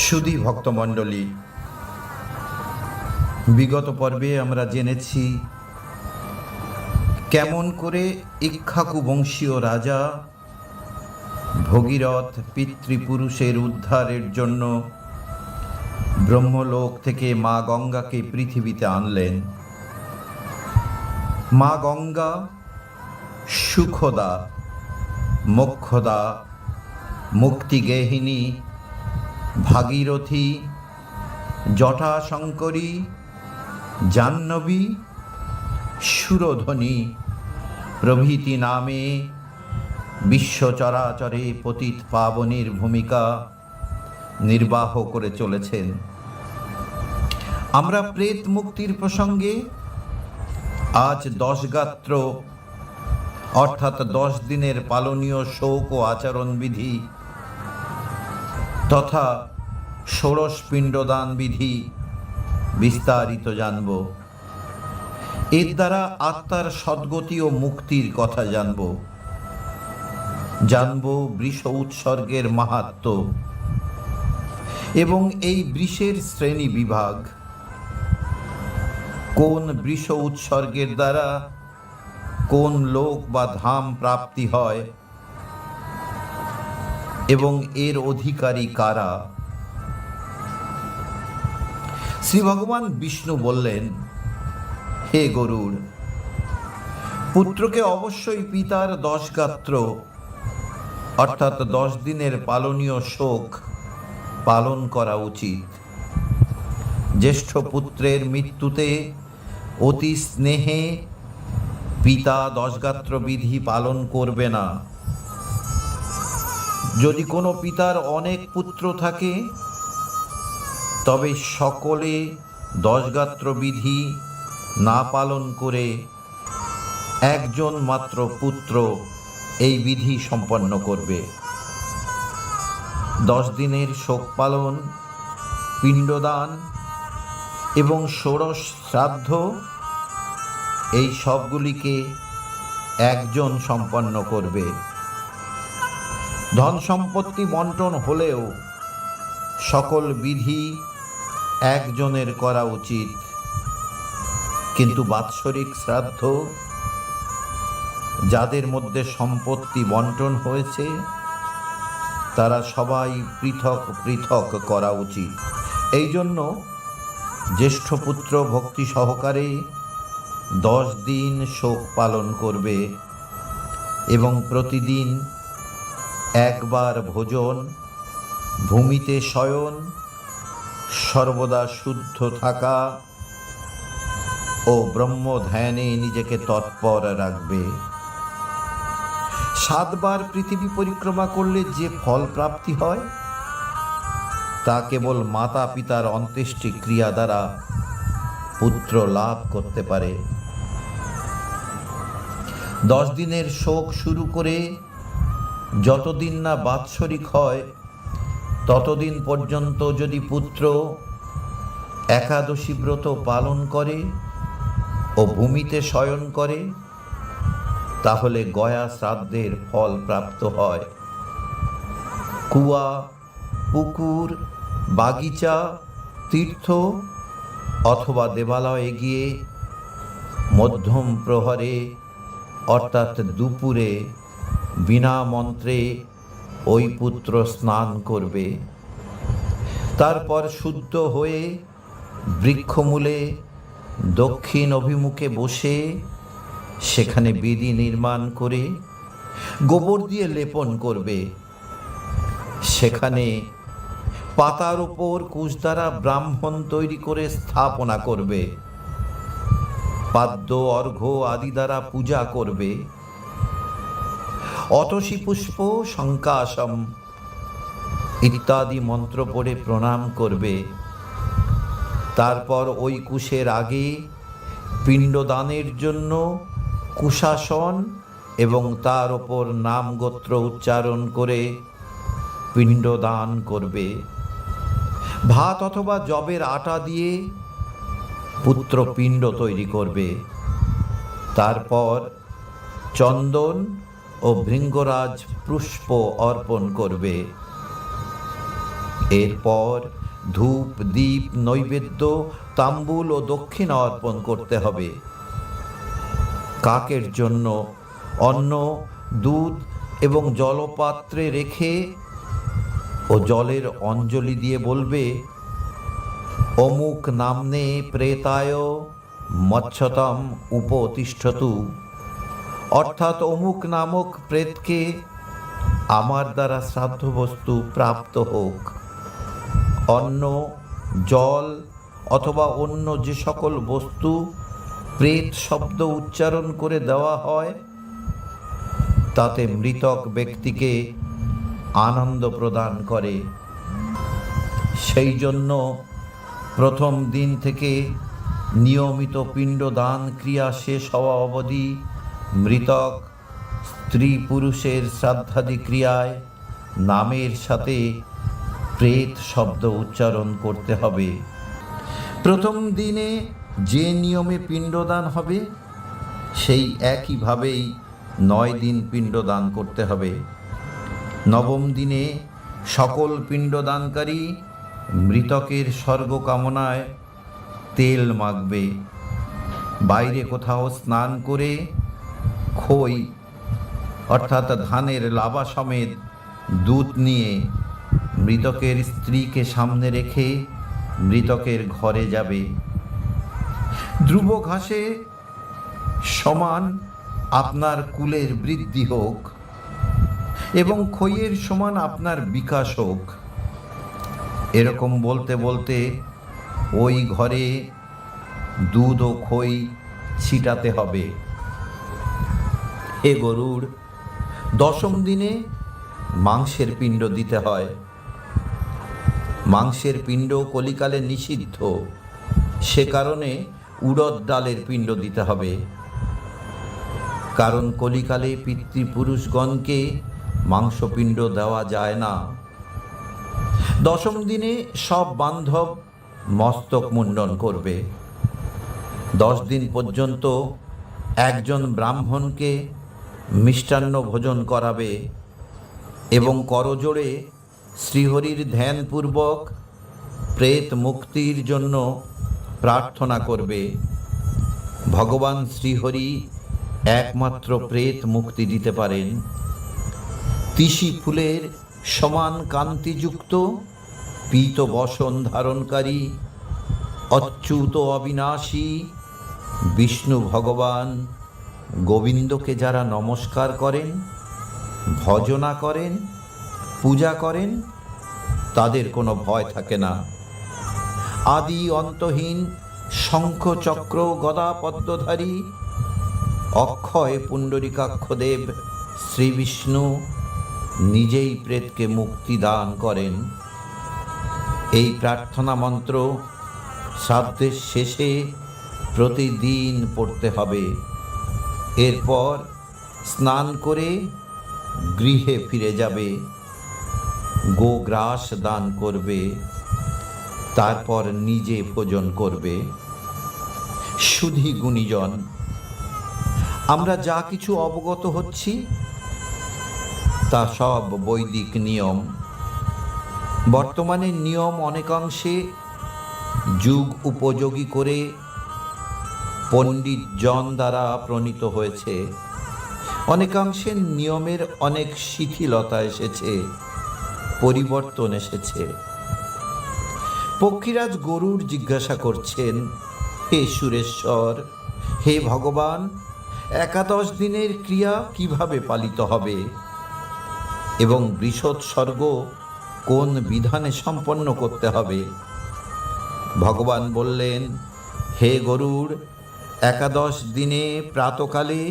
সুধী ভক্তমণ্ডলী, বিগত পর্বে আমরা জেনেছি কেমন করে ইক্ষ্বাকু বংশীয় রাজা ভগীরথ পিতৃপুরুষের উদ্ধারের জন্য ব্রহ্মলোক থেকে মা গঙ্গাকে পৃথিবীতে আনলেন। মা গঙ্গা সুখদা, মোক্ষদা, মুক্তিগেহিনী, ভাগীরথী, জটাশঙ্করী, জাহ্নবী, সুরধ্বনি প্রভৃতি নামে বিশ্বচরাচরে পতিত পাবনীর ভূমিকা নির্বাহ করে চলেছেন। আমরা প্রেত মুক্তির প্রসঙ্গে আজ 10 গাত্র অর্থাৎ 10 দিনের পালনীয় শোক ও আচরণবিধি তথা ষোড়শ পিণ্ডদান বিধি বিস্তারিত জানব। এর দ্বারা আত্মার সদ্গতি ও মুক্তির কথা জানব বৃষ উৎসর্গের মাহাত্ম্য এবং এই বৃষের শ্রেণী বিভাগ, কোন বৃষ উৎসর্গের দ্বারা কোন লোক বা ধাম প্রাপ্তি হয় এবং এর অধিকারী কারা। শ্রী ভগবান বিষ্ণু বললেন, হে গরুড়, পুত্রকে অবশ্যই পিতার 10 গাত্র অর্থাৎ 10 দিনের পালনীয় শোক পালন করা উচিত। জ্যেষ্ঠ পুত্রের মৃত্যুতে অতি স্নেহে পিতা 10 গাত্র বিধি পালন করবে না। যদি কোনো পিতার অনেক পুত্র থাকে তবে সকলে 10 গাত্র বিধি না পালন করে একজন মাত্র পুত্র এই বিধি সম্পন্ন করবে। 10 দিনের শোক পালন, পিণ্ডদান এবং ষোড়শ শ্রাদ্ধ এই সবগুলিকে একজন সম্পন্ন করবে। ধন সম্পত্তি বন্টন হলেও সকল বিধি একজনের করা উচিত, কিন্তু বাৎসরিক শ্রাদ্ধ যাদের মধ্যে সম্পত্তি বন্টন হয়েছে তারা সবাই পৃথক পৃথক করা উচিত। এই জন্য জ্যেষ্ঠ পুত্র ভক্তি সহকারে 10 দিন শোক পালন করবে এবং প্রতিদিন একবার ভোজন, ভূমিতে শয়ন, সর্বদা শুদ্ধ থাকা ও ব্রহ্ম ধ্যানে নিজেকে তৎপর রাখবে। 7 বার পৃথিবী পরিক্রমা করলে যে ফল প্রাপ্তি হয় তা কেবল মাতা পিতার অন্ত্যেষ্টি ক্রিয়া দ্বারা পুত্র লাভ করতে পারে। 10 দিনের শোক শুরু করে যতদিন না বাৎসরিক হয় ততদিন পর্যন্ত যদি পুত্র একাদশী ব্রত পালন করে ও ভূমিতে শয়ন করে তাহলে গয়া শ্রাদ্ধের ফল প্রাপ্ত হয়। কুয়া, পুকুর, বাগিচা, তীর্থ অথবা দেবালয়ে গিয়ে মধ্যম প্রহরে অর্থাৎ দুপুরে বিনা মন্ত্রে ওই পুত্র স্নান করবে। তারপর শুদ্ধ হয়ে বৃক্ষমূলে দক্ষিণ অভিমুখে বসে সেখানে বেদি নির্মাণ করে গোবর দিয়ে লেপন করবে। সেখানে পাতার উপর কুশ দ্বারা ব্রাহ্মণ তৈরি করে স্থাপনা করবে। পাদ্য, অর্ঘ্য আদি দ্বারা পূজা করবে। অতসী পুষ্প, শঙ্কাসম ইত্যাদি মন্ত্র পড়ে প্রণাম করবে। তারপর ওই কুশের আগে পিণ্ডদানের জন্য কুশাসন এবং তার ওপর নাম গোত্র উচ্চারণ করে পিণ্ডদান করবে। ভাত অথবা যবের আটা দিয়ে পুত্র পিণ্ড তৈরি করবে। তারপর চন্দন ও ভৃঙ্গরাজ পুষ্প অর্পণ করবে। এরপর ধূপ, দীপ, নৈবেদ্য, তাম্বুল ও দক্ষিণা অর্পণ করতে হবে। কাকের জন্য অন্ন, দুধ এবং জলপাত্রে রেখে ও জলের অঞ্জলি দিয়ে বলবে, অমুক নাম্নে প্রেতায় মৎস্যতম উপতিষ্ঠতু, অর্থাৎ অমুক নামক প্রেতকে আমার দ্বারা শ্রাদ্ধবস্তু প্রাপ্ত হোক। অন্ন, জল অথবা অন্য যে সকল বস্তু প্রেত শব্দ উচ্চারণ করে দেওয়া হয় তাতে মৃতক ব্যক্তিকে আনন্দ প্রদান করে। সেই জন্য প্রথম দিন থেকে নিয়মিত পিণ্ডদান ক্রিয়া শেষ হওয়া অবধি মৃতক স্ত্রী পুরুষের শ্রাদ্ধাদি ক্রিয়ায় নামের সাথে প্রেত শব্দ উচ্চারণ করতে হবে। প্রথম দিনে যে নিয়মে পিণ্ডদান হবে সেই একইভাবেই 9 দিন পিণ্ডদান করতে হবে। নবম দিনে সকল পিণ্ডদানকারী মৃতকের স্বর্গ কামনায় তেল মাখবে। বাইরে কোথাও স্নান করে খই অর্থাৎ ধানের লাবা সমেত দুধ নিয়ে মৃতকের স্ত্রীকে সামনে রেখে মৃতকের ঘরে যাবে। ধ্রুব ঘাসে সমান আপনার কুলের বৃদ্ধি হোক এবং খইয়ের সমান আপনার বিকাশ হোক, এরকম বলতে বলতে ওই ঘরে দুধ ও খই ছিটাতে হবে। হে গরুড়, দশম দিনে মাংসের পিণ্ড দিতে হয়। মাংসের পিণ্ড কলিকালে নিষিদ্ধ, সে কারণে উড়দ ডালের পিণ্ড দিতে হবে। কারণ কলিকালে পিতৃপুরুষগণকে মাংসপিণ্ড দেওয়া যায় না। দশম দিনে সব বান্ধব মস্তক মুণ্ডন করবে। 10 দিন পর্যন্ত একজন ব্রাহ্মণকে মিষ্টান্ন ভোজন করাবে এবং করজোড়ে শ্রীহরির ধ্যানপূর্বক প্রেত মুক্তির জন্য প্রার্থনা করবে। ভগবান শ্রীহরি একমাত্র প্রেত মুক্তি দিতে পারেন। তিসি ফুলের সমান কান্তিযুক্ত পীত বসন ধারণকারী অচ্যুত অবিনাশী বিষ্ণু ভগবান গোবিন্দকে যারা নমস্কার করেন, ভজনা করেন, পূজা করেন তাদের কোনো ভয় থাকে না। আদি অন্তহীন শঙ্খ চক্র গদা পদ্মধারী অক্ষয় পুণ্ডরিকাক্ষদেব শ্রী বিষ্ণু নিজেই প্রেতকে মুক্তি দান করেন। এই প্রার্থনা মন্ত্র শ্রাদ্ধের শেষে প্রতিদিন পড়তে হবে। এরপর স্নান করে গৃহে ফিরে যাবে, গোগ্রাস দান করবে, তারপর নিজে ভোজন করবে। সুধী গুণীজন, আমরা যা কিছু অবগত হচ্ছি তা সব বৈদিক নিয়ম। বর্তমানে নিয়ম অনেকাংশে যুগ উপযোগী করে পণ্ডিতজন দ্বারা প্রণীত হয়েছে। অনেকাংশে নিয়মের অনেক শিথিলতা এসেছে, পরিবর্তন এসেছে। পক্ষীরাজ গরুড় জিজ্ঞাসা করছেন, হে সুরেশ্বর, হে ভগবান, 11 দিনের ক্রিয়া কিভাবে পালিত হবে এবং বৃষৎসর্গ কোন বিধানে সম্পন্ন করতে হবে? ভগবান বললেন, হে গরুড়, 11 দিনে প্রাতকালে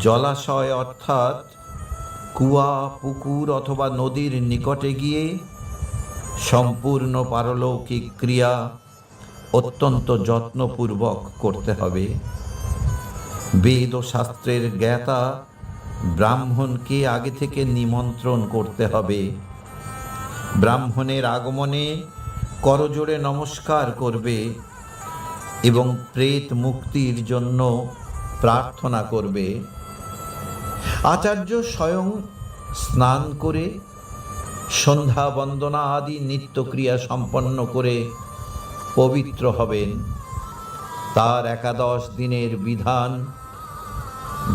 জলাশয় অর্থাৎ কুয়া, পুকুর অথবা নদীর নিকটে গিয়ে সম্পূর্ণ পারলৌকিক ক্রিয়া অত্যন্ত যত্নপূর্বক করতে হবে। বেদ ও শাস্ত্রের জ্ঞাতা ব্রাহ্মণকে আগে থেকে নিমন্ত্রণ করতে হবে। ব্রাহ্মণের আগমনে করজোড়ে নমস্কার করবে এবং প্রেত মুক্তির জন্য প্রার্থনা করবে। আচার্য স্বয়ং স্নান করে সন্ধ্যা বন্দনা আদি নিত্যক্রিয়া সম্পন্ন করে পবিত্র হবেন। তার 11 দিনের বিধান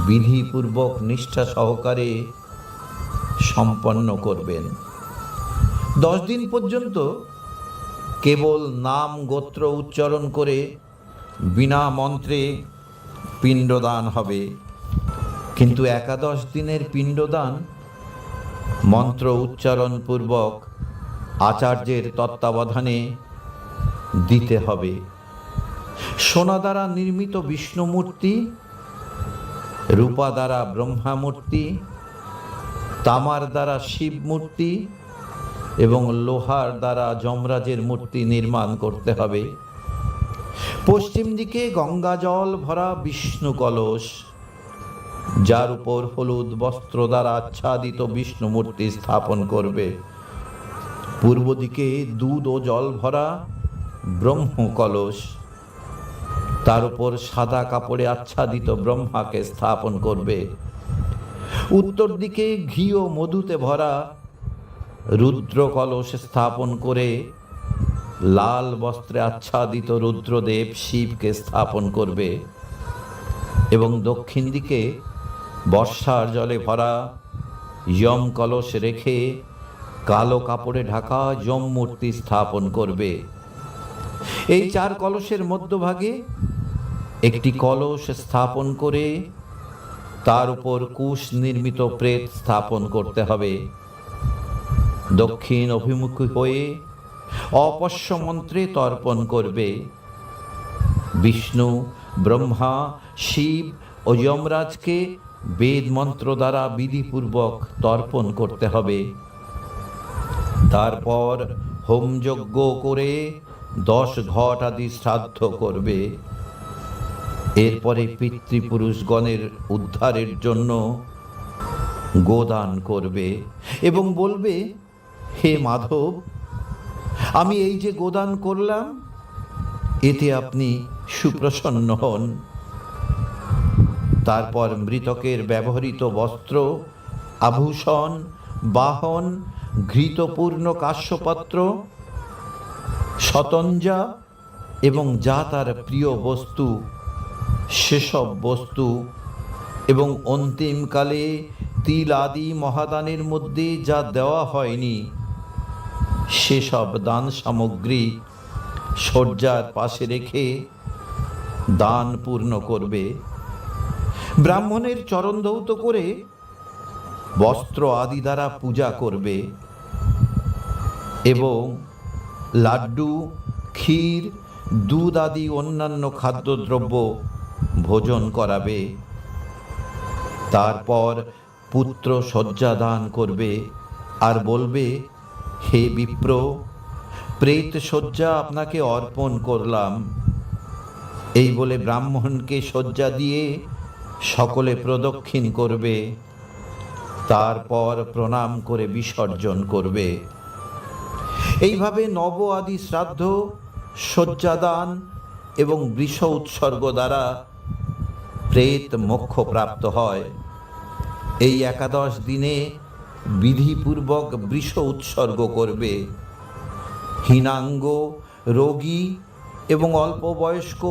বিধিপূর্বক নিষ্ঠা সহকারে সম্পন্ন করবেন। 10 দিন পর্যন্ত কেবল নাম গোত্র উচ্চারণ করে বিনা মন্ত্রে পিণ্ডদান হবে, কিন্তু 11 দিনের পিণ্ডদান মন্ত্র উচ্চারণ পূর্বক আচার্যের তত্ত্বাবধানে দিতে হবে। সোনা দ্বারা নির্মিত বিষ্ণু মূর্তি, রূপা দ্বারা ব্রহ্মা মূর্তি, তামার দ্বারা শিব মূর্তি এবং লোহার দ্বারা যমরাজের মূর্তি নির্মাণ করতে হবে। পশ্চিম দিকে গঙ্গা জল ভরা বিষ্ণু কলস, যার উপর হলুদ বস্ত্র দ্বারা আচ্ছাদিত বিষ্ণু মূর্তি স্থাপন করবে। পূর্ব দিকে দুধ ও জল ভরা ব্রহ্ম কলস, তার উপর সাদা কাপড়ে আচ্ছাদিত ব্রহ্মাকে স্থাপন করবে। উত্তর দিকে ঘি ও মধুতে ভরা রুদ্র কলস স্থাপন করে লাল বস্ত্রে আচ্ছাদিত রুদ্রদেব শিবকে স্থাপন করবে এবং দক্ষিণ দিকে বর্ষার জলে ভরা যম কলস রেখে কালো কাপড়ে ঢাকা যম মূর্তি স্থাপন করবে। এই 4 কলসের মধ্যভাগে একটি কলস স্থাপন করে তার উপর কুশ নির্মিত প্রেত স্থাপন করতে হবে। দক্ষিণ অভিমুখী হয়ে অপশ্য মন্ত্রে তর্পণ করবে। বিষ্ণু, ব্রহ্মা, শিব ও যমরাজকে বেদ মন্ত্র দ্বারা বিধিপূর্বক তর্পণ করতে হবে। তারপর হোমযজ্ঞ করে 10 ঘট আদি শ্রাদ্ধ করবে। এরপরে পিতৃপুরুষগণের উদ্ধারের জন্য গোদান করবে এবং বলবে, হে মাধব, আমি এই যে গোদান করলাম, এতে আপনি সুপ্রসন্ন হন। তারপর মৃতকের ব্যবহৃত বস্ত্র, আভূষণ, বাহন, ঘৃতপূর্ণ কাশ্যপাত্র, শতঞ্জা এবং যা তার প্রিয় বস্তু, সেসব বস্তু এবং অন্তিমকালে তিল আদি মহাদানের মধ্যে যা দেওয়া হয়নি সেসব দান সামগ্রী শয্যার পাশে রেখে দান পূর্ণ করবে। ব্রাহ্মণের চরণ ধৌত করে বস্ত্র আদি দ্বারা পূজা করবে এবং লাড্ডু, ক্ষীর, দুধ আদি অন্যান্য খাদ্যদ্রব্য ভোজন করাবে। তারপর পুত্র শয্যা দান করবে আর বলবে, হে বিপ্র, প্রেত শয্যা আপনাকে অর্পণ করলাম। এই বলে ব্রাহ্মণকে শয্যা দিয়ে সকলে প্রদক্ষিণ করবে। তারপর প্রণাম করে বিসর্জন করবে। এইভাবে নব আদি শ্রাদ্ধ, শয্যাদান এবং বৃষ উৎসর্গ দ্বারা প্রেত মোক্ষ প্রাপ্ত হয়। এই 11 দিনে বিধিপূর্বক বৃষ উৎসর্গ করবে। হীনাঙ্গ, রোগী এবং অল্প বয়স্ক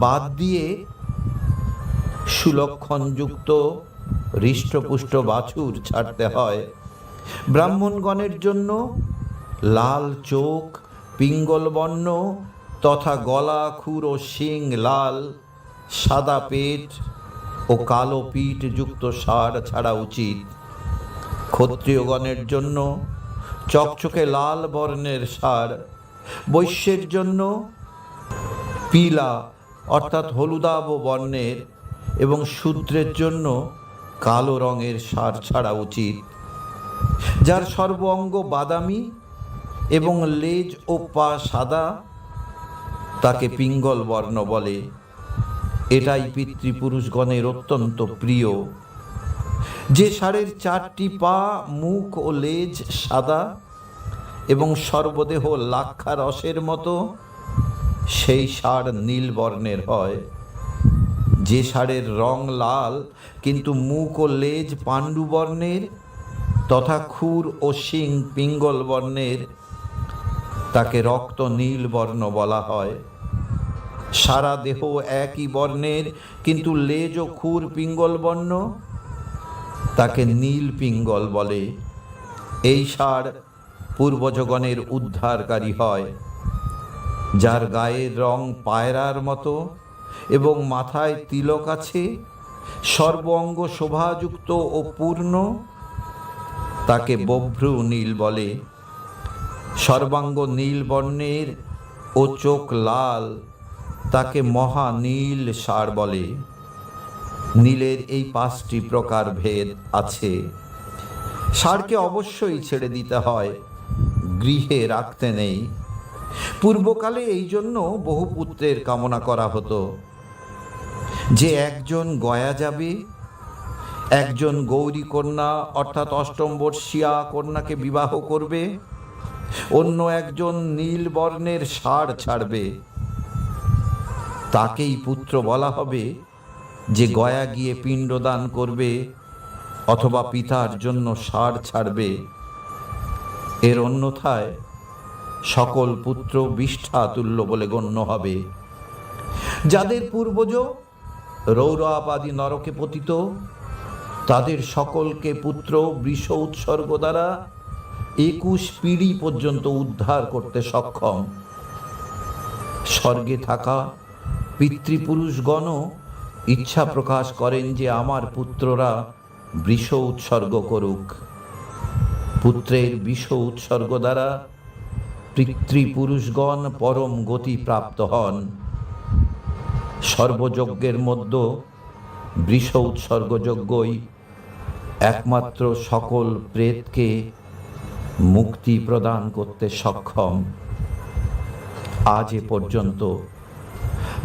বাদ দিয়ে সুলক্ষণযুক্ত হৃষ্টপুষ্ট বাছুর ছাড়তে হয়। ব্রাহ্মণগণের জন্য লাল চোখ, পিঙ্গল বর্ণ তথা গলা, খুর ও শিং লাল, সাদা পেট ও কালো পিঠ যুক্ত ষাঁড় ছাড়া উচিত। ক্ষত্রিয়গণের জন্য চকচকে লাল বর্ণের ষাঁড়, বৈশ্যের জন্য পিলা অর্থাৎ হলুদাভ বর্ণের এবং শূদ্রের জন্য কালো রঙের ষাঁড় ছাড়া উচিত। যার সর্ব অঙ্গ বাদামি এবং লেজ ও পা সাদা তাকে পিঙ্গল বর্ণ বলে। এটাই পিতৃপুরুষগণের অত্যন্ত প্রিয়। যে ষাঁড়ের 4টি পা, মুখ ও লেজ সাদা এবং সর্বদেহ লাক্ষা রসের মতো, সেই ষাঁড় নীল বর্ণের হয়। যে ষাঁড়ের রং লাল কিন্তু মুখ ও লেজ পাণ্ডু বর্ণের তথা খুর ও শিং পিঙ্গল বর্ণের, তাকে রক্ত নীল বর্ণ বলা হয়। সারা দেহ একই বর্ণের কিন্তু লেজ ও খুর পিঙ্গল বর্ণ, তাকে নীল পিঙ্গল বলে। এই ষাঁড় পূর্বজগণের উদ্ধারকারী হয়। যার গায়ের রং পায়রার মতো এবং মাথায় তিলক আছে, সর্বাঙ্গ শোভাযুক্ত ও পূর্ণ, তাকে বভ্রু নীল বলে। সর্বাঙ্গ নীল বর্ণের ও চোখ লাল, তাকে মহানীল ষাঁড় বলে। নীলের এই 5টি প্রকার ভেদ আছে। ষাঁড়কে অবশ্যই ছেড়ে দিতে হয়, গৃহে রাখতে নেই। পূর্বকালে এই জন্য বহু পুত্রের কামনা করা হতো, যে একজন গয়া যাবে, একজন গৌরী কন্যা অর্থাৎ অষ্টমবর্ষীয়া কন্যাকে বিবাহ করবে, অন্য একজন নীল বর্ণের ষাঁড় ছাড়বে। তাকেই পুত্র বলা হবে, যে গয়া গিয়ে পিণ্ডদান করবে অথবা পিতার জন্য ষাঁড় ছাড়বে। এর অন্যথায় সকল পুত্র বিষ্ঠাতুল্য বলে গণ্য হবে। যাদের পূর্বজ রৌরব আদি নরকে পতিত, তাদের সকলকে পুত্র বৃষ উৎসর্গ দ্বারা 21 পিঢ়ি পর্যন্ত উদ্ধার করতে সক্ষম। স্বর্গে থাকা পিতৃপুরুষগণও ইচ্ছা প্রকাশ করেন যে আমার পুত্ররা বৃষ উৎসর্গ করুক। পুত্রের বৃষ উৎসর্গ দ্বারা পিতৃপুরুষগণ পরম গতি প্রাপ্ত হন। সর্বযজ্ঞের মধ্যে বৃষ উৎসর্গ যজ্ঞই একমাত্র সকল প্রেতকে মুক্তি প্রদান করতে সক্ষম। আজ এ পর্যন্ত।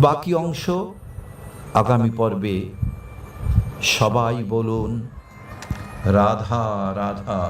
বাকি অংশ আগামী পর্বে। সবাই বলুন রাধা রাধা।